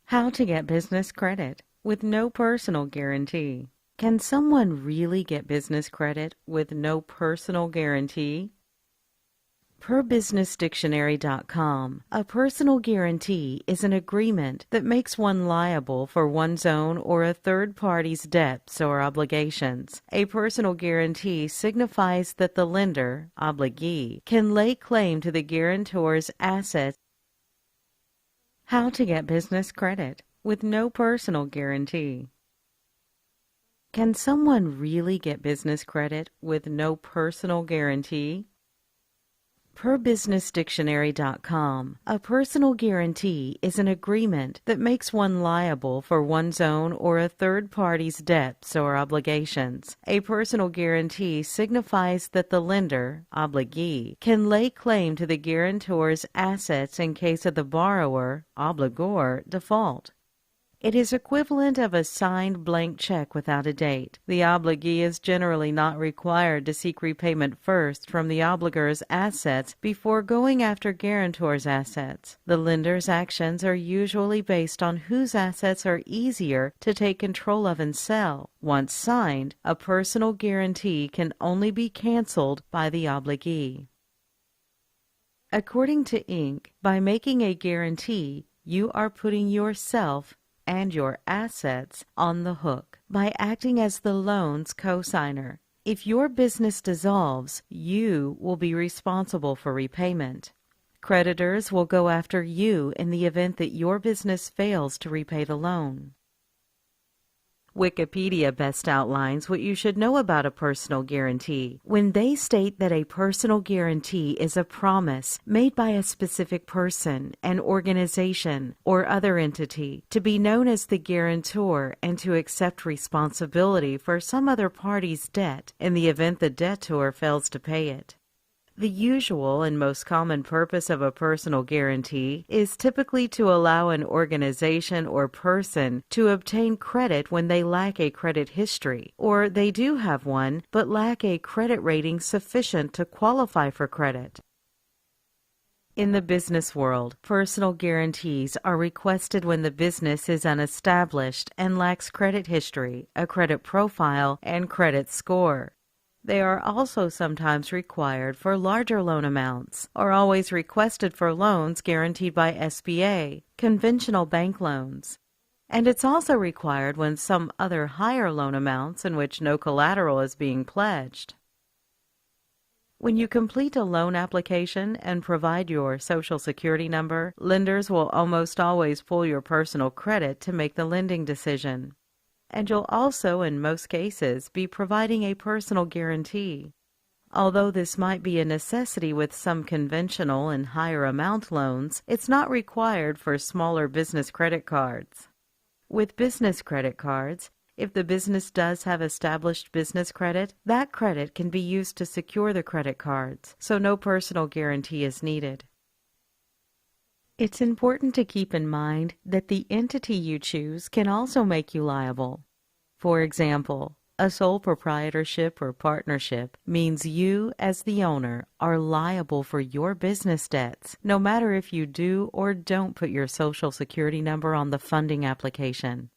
How to get business credit with no personal guarantee. Can someone really get business credit with no personal guarantee? Per businessdictionary.com, a personal guarantee is an agreement that makes one liable for one's own or a third party's debts or obligations. A personal guarantee signifies that the lender, obligee, can lay claim to the guarantor's assets. How to get business credit with no personal guarantee. Can someone really get business credit with no personal guarantee? Per businessdictionary.com, a personal guarantee is an agreement that makes one liable for one's own or a third party's debts or obligations. A personal guarantee signifies that the lender, obligee, can lay claim to the guarantor's assets in case of the borrower, obligor, default. It is equivalent of a signed blank check without a date. The obligee is generally not required to seek repayment first from the obligor's assets before going after guarantor's assets. The lender's actions are usually based on whose assets are easier to take control of and sell. Once signed, a personal guarantee can only be canceled by the obligee. According to Inc., by making a guarantee, you are putting yourself and your assets on the hook by acting as the loan's co-signer. If your business dissolves, you will be responsible for repayment. Creditors will go after you in the event that your business fails to repay the loan. Wikipedia best outlines what you should know about a personal guarantee when they state that a personal guarantee is a promise made by a specific person, an organization, or other entity to be known as the guarantor and to accept responsibility for some other party's debt in the event the debtor fails to pay it. The usual and most common purpose of a personal guarantee is typically to allow an organization or person to obtain credit when they lack a credit history, or they do have one but lack a credit rating sufficient to qualify for credit. In the business world, personal guarantees are requested when the business is unestablished and lacks credit history, a credit profile, and credit score. They are also sometimes required for larger loan amounts, or always requested for loans guaranteed by SBA, conventional bank loans. And it's also required when some other higher loan amounts in which no collateral is being pledged. When you complete a loan application and provide your Social Security number, lenders will almost always pull your personal credit to make the lending decision. And you'll also, in most cases, be providing a personal guarantee. Although this might be a necessity with some conventional and higher amount loans, it's not required for smaller business credit cards. With business credit cards, if the business does have established business credit, that credit can be used to secure the credit cards, so no personal guarantee is needed. It's important to keep in mind that the entity you choose can also make you liable. For example, a sole proprietorship or partnership means you, as the owner, are liable for your business debts, no matter if you do or don't put your Social Security number on the funding application.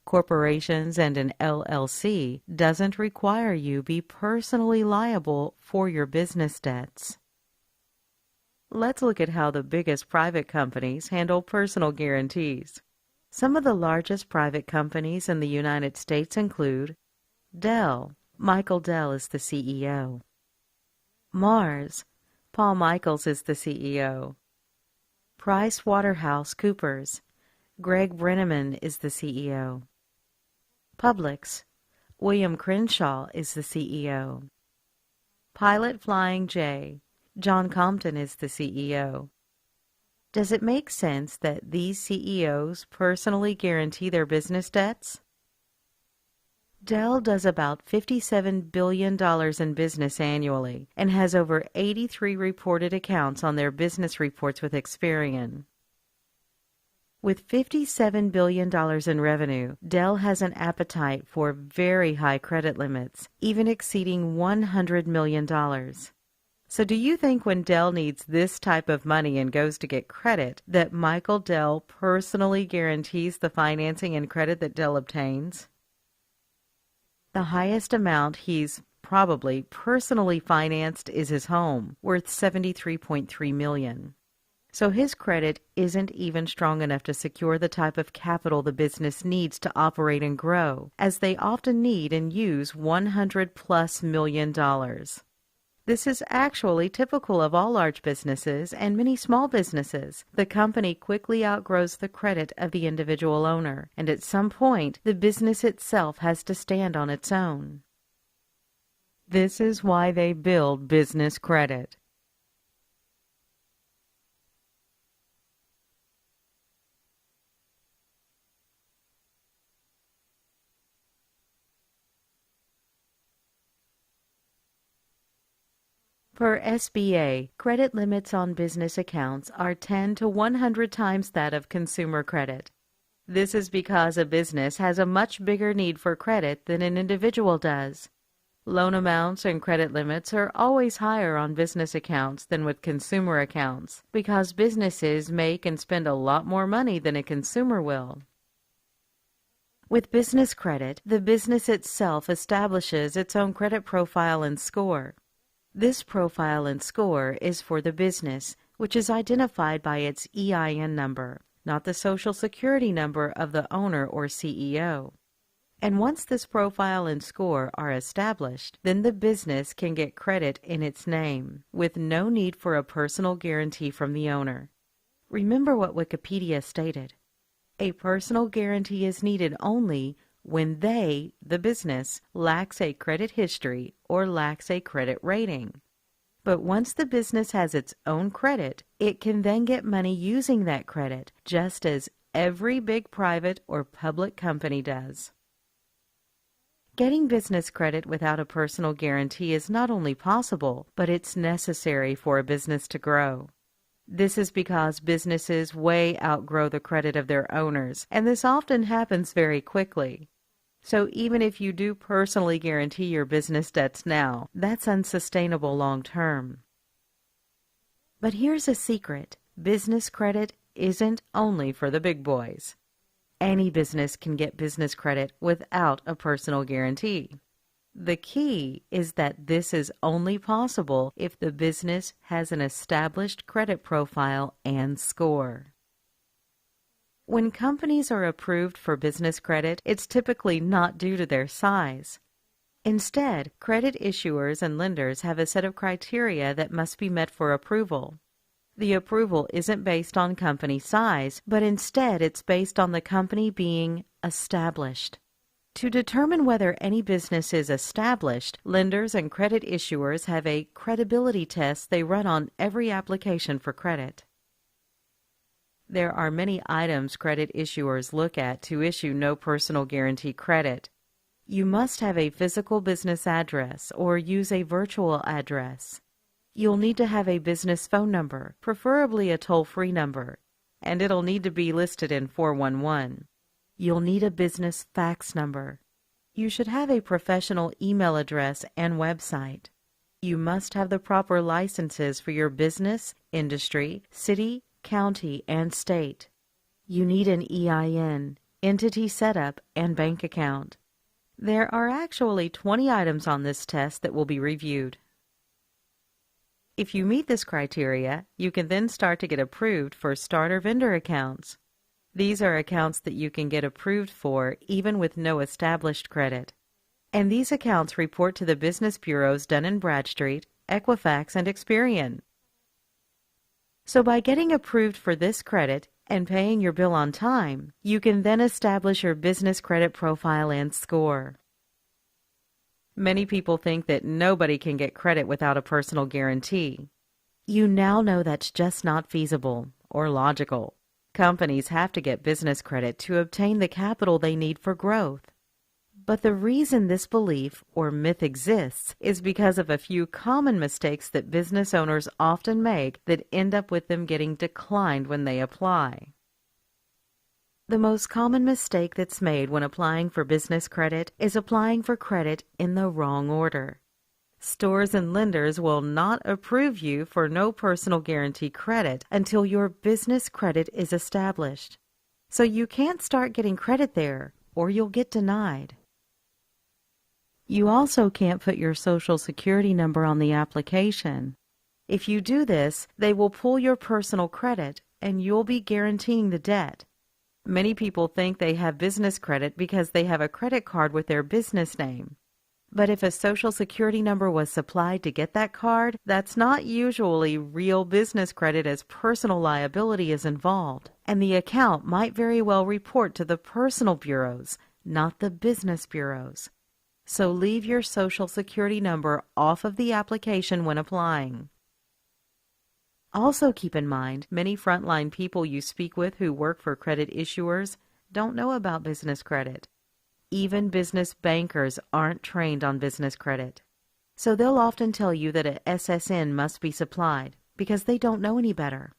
Corporations and an LLC doesn't require you be personally liable for your business debts. Let's look at how the biggest private companies handle personal guarantees. Some of the largest private companies in the United States include Dell. Michael Dell is the CEO. Mars. Paul Michaels is the CEO. PricewaterhouseCoopers. Greg Brenneman is the CEO. Publix. William Crenshaw is the CEO. Pilot Flying J. John Compton is the CEO. Does it make sense that these CEOs personally guarantee their business debts? Dell does about $57 billion in business annually and has over 83 reported accounts on their business reports with Experian. With $57 billion in revenue, Dell has an appetite for very high credit limits, even exceeding $100 million. So do you think when Dell needs this type of money and goes to get credit, that Michael Dell personally guarantees the financing and credit that Dell obtains? The highest amount he's probably personally financed is his home, worth $73.3 million. So his credit isn't even strong enough to secure the type of capital the business needs to operate and grow, as they often need and use $100+ million. This is actually typical of all large businesses and many small businesses. The company quickly outgrows the credit of the individual owner, and at some point, the business itself has to stand on its own. This is why they build business credit. For SBA, credit limits on business accounts are 10 to 100 times that of consumer credit. This is because a business has a much bigger need for credit than an individual does. Loan amounts and credit limits are always higher on business accounts than with consumer accounts because businesses make and spend a lot more money than a consumer will. With business credit, the business itself establishes its own credit profile and score. This profile and score is for the business, which is identified by its EIN number, not the Social Security number of the owner or CEO. And once this profile and score are established, then the business can get credit in its name, with no need for a personal guarantee from the owner. Remember what Wikipedia stated. A personal guarantee is needed only when they, the business, lacks a credit history or lacks a credit rating. But once the business has its own credit, it can then get money using that credit, just as every big private or public company does. Getting business credit without a personal guarantee is not only possible, but it's necessary for a business to grow. This is because businesses way outgrow the credit of their owners, and this often happens very quickly. So even if you do personally guarantee your business debts now, that's unsustainable long term. But here's a secret. Business credit isn't only for the big boys. Any business can get business credit without a personal guarantee. The key is that this is only possible if the business has an established credit profile and score. When companies are approved for business credit, it's typically not due to their size. Instead, credit issuers and lenders have a set of criteria that must be met for approval. The approval isn't based on company size, but instead it's based on the company being established. To determine whether any business is established, lenders and credit issuers have a credibility test they run on every application for credit. There are many items credit issuers look at to issue no personal guarantee credit. You must have a physical business address or use a virtual address. You'll need to have a business phone number, preferably a toll-free number, and it'll need to be listed in 411. You'll need a business fax number. You should have a professional email address and website. You must have the proper licenses for your business, industry, city, county, and state. You need an EIN, entity setup, and bank account. There are actually 20 items on this test that will be reviewed. If you meet this criteria, you can then start to get approved for starter vendor accounts. These are accounts that you can get approved for even with no established credit. And these accounts report to the business bureaus Dun & Bradstreet, Equifax, and Experian. So by getting approved for this credit and paying your bill on time, you can then establish your business credit profile and score. Many people think that nobody can get credit without a personal guarantee. You now know that's just not feasible or logical. Companies have to get business credit to obtain the capital they need for growth. But the reason this belief or myth exists is because of a few common mistakes that business owners often make that end up with them getting declined when they apply. The most common mistake that's made when applying for business credit is applying for credit in the wrong order. Stores and lenders will not approve you for no personal guarantee credit until your business credit is established. So you can't start getting credit there, or you'll get denied. You also can't put your Social Security number on the application. If you do this, they will pull your personal credit, and you'll be guaranteeing the debt. Many people think they have business credit because they have a credit card with their business name. But if a Social Security number was supplied to get that card, that's not usually real business credit, as personal liability is involved, and the account might very well report to the personal bureaus, not the business bureaus. So leave your Social Security number off of the application when applying. Also keep in mind, many frontline people you speak with who work for credit issuers don't know about business credit. Even business bankers aren't trained on business credit. So they'll often tell you that an SSN must be supplied because they don't know any better.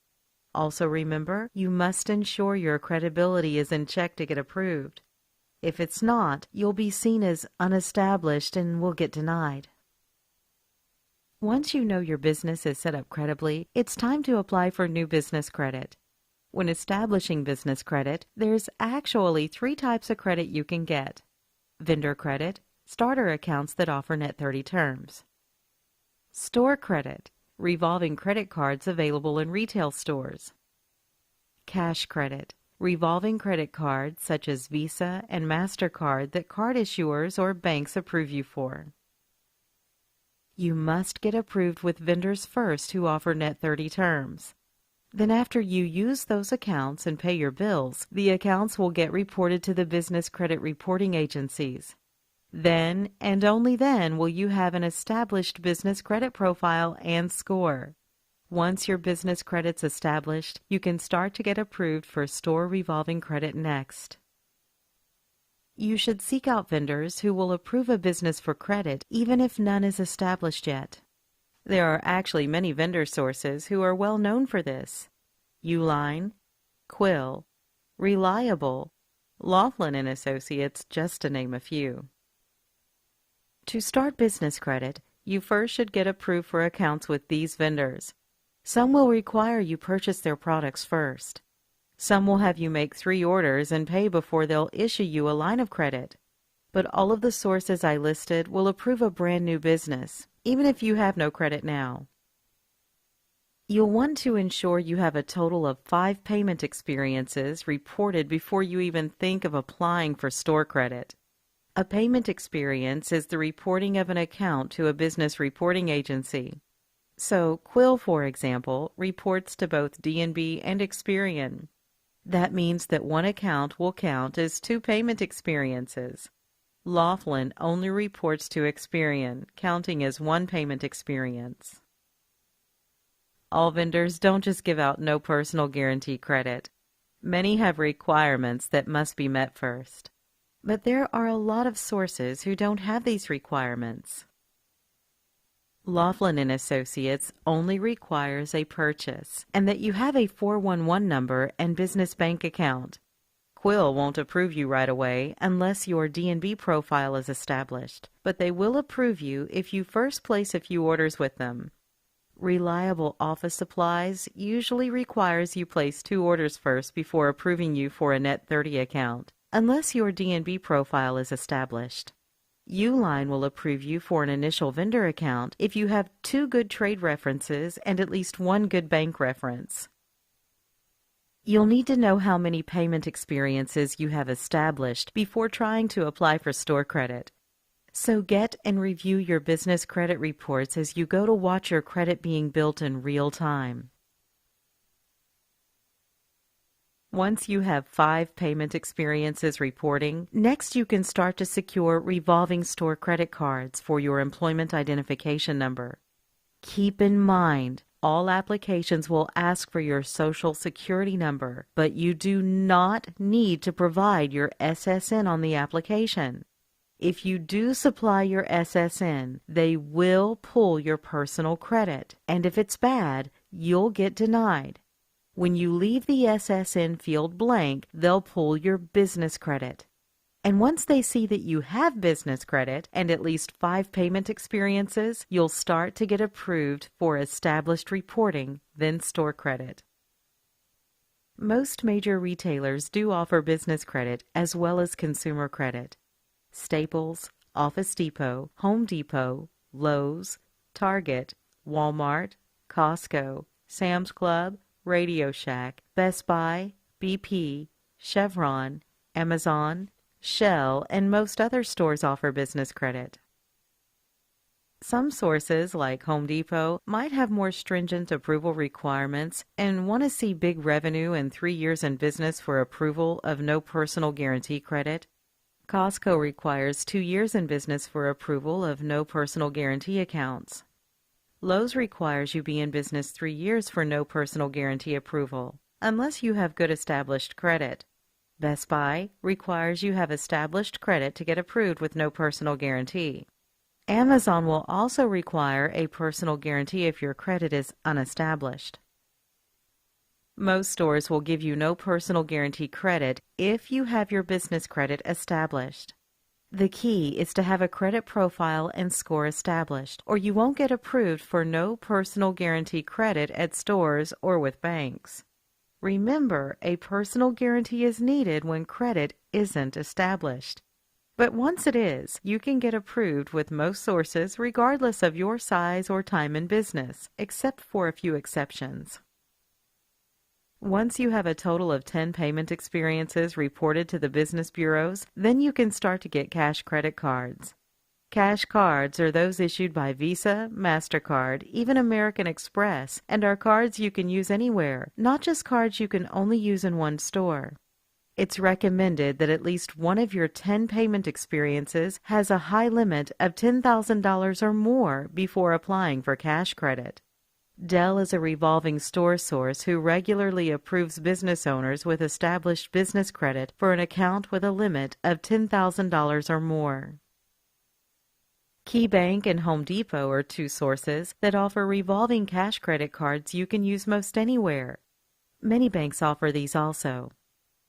Also remember, you must ensure your credibility is in check to get approved. If it's not, you'll be seen as unestablished and will get denied. Once you know your business is set up credibly, it's time to apply for new business credit. When establishing business credit, there's actually 3 types of credit you can get: vendor credit, starter accounts that offer net 30 terms; store credit, revolving credit cards available in retail stores; cash credit, revolving credit cards such as Visa and MasterCard that card issuers or banks approve you for. You must get approved with vendors first who offer net 30 terms. Then after you use those accounts and pay your bills, the accounts will get reported to the business credit reporting agencies. Then, and only then, will you have an established business credit profile and score. Once your business credit's established, you can start to get approved for store revolving credit next. You should seek out vendors who will approve a business for credit even if none is established yet. There are actually many vendor sources who are well known for this: Uline, Quill, Reliable, Laughlin and Associates, just to name a few. To start business credit, you first should get approved for accounts with these vendors. Some will require you purchase their products first. Some will have you make 3 orders and pay before they'll issue you a line of credit. But all of the sources I listed will approve a brand new business, even if you have no credit now. You'll want to ensure you have a total of 5 payment experiences reported before you even think of applying for store credit. A payment experience is the reporting of an account to a business reporting agency. So Quill, for example, reports to both D&B and Experian. That means that one account will count as 2 payment experiences. Laughlin only reports to Experian, counting as 1 payment experience. All vendors don't just give out no personal guarantee credit. Many have requirements that must be met first. But there are a lot of sources who don't have these requirements. Laughlin and Associates only requires a purchase and that you have a 411 number and business bank account. Quill won't approve you right away unless your D&B profile is established, but they will approve you if you first place a few orders with them. Reliable office supplies usually requires you place 2 orders first before approving you for a net 30 account, unless your D&B profile is established. Uline will approve you for an initial vendor account if you have 2 good trade references and at least 1 good bank reference. You'll need to know how many payment experiences you have established before trying to apply for store credit. So get and review your business credit reports as you go to watch your credit being built in real time. Once you have 5 payment experiences reporting, next you can start to secure revolving store credit cards for your employment identification number. Keep in mind, all applications will ask for your Social Security number, but you do not need to provide your SSN on the application. If you do supply your SSN, they will pull your personal credit, and if it's bad, you'll get denied. When you leave the SSN field blank, they'll pull your business credit. And once they see that you have business credit and at least 5 payment experiences, you'll start to get approved for established reporting, then store credit. Most major retailers do offer business credit as well as consumer credit. Staples, Office Depot, Home Depot, Lowe's, Target, Walmart, Costco, Sam's Club, Radio Shack, Best Buy, BP, Chevron, Amazon, Shell, and most other stores offer business credit. Some sources, like Home Depot, might have more stringent approval requirements and want to see big revenue and 3 years in business for approval of no personal guarantee credit. Costco requires 2 years in business for approval of no personal guarantee accounts. Lowe's requires you be in business 3 years for no personal guarantee approval, unless you have good established credit. Best Buy requires you have established credit to get approved with no personal guarantee. Amazon will also require a personal guarantee if your credit is unestablished. Most stores will give you no personal guarantee credit if you have your business credit established. The key is to have a credit profile and score established, or you won't get approved for no personal guarantee credit at stores or with banks. Remember, a personal guarantee is needed when credit isn't established. But once it is, you can get approved with most sources regardless of your size or time in business, except for a few exceptions. Once you have a total of 10 payment experiences reported to the business bureaus, then you can start to get cash credit cards. Cash cards are those issued by Visa, MasterCard, even American Express, and are cards you can use anywhere, not just cards you can only use in one store. It's recommended that at least one of your 10 payment experiences has a high limit of $10,000 or more before applying for cash credit. Dell is a revolving store source who regularly approves business owners with established business credit for an account with a limit of $10,000 or more. KeyBank and Home Depot are two sources that offer revolving cash credit cards you can use most anywhere. Many banks offer these also.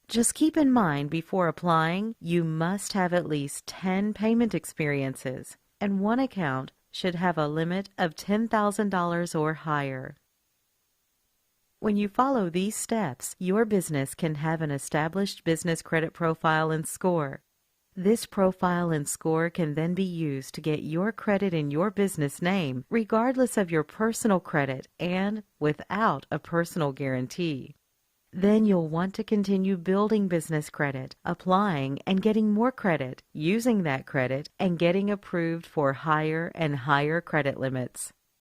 Just keep in mind before applying, you must have at least 10 payment experiences, and one account should have a limit of $10,000 or higher. When you follow these steps, your business can have an established business credit profile and score. This profile and score can then be used to get your credit in your business name, regardless of your personal credit and without a personal guarantee. Then you'll want to continue building business credit, applying and getting more credit, using that credit, and getting approved for higher and higher credit limits.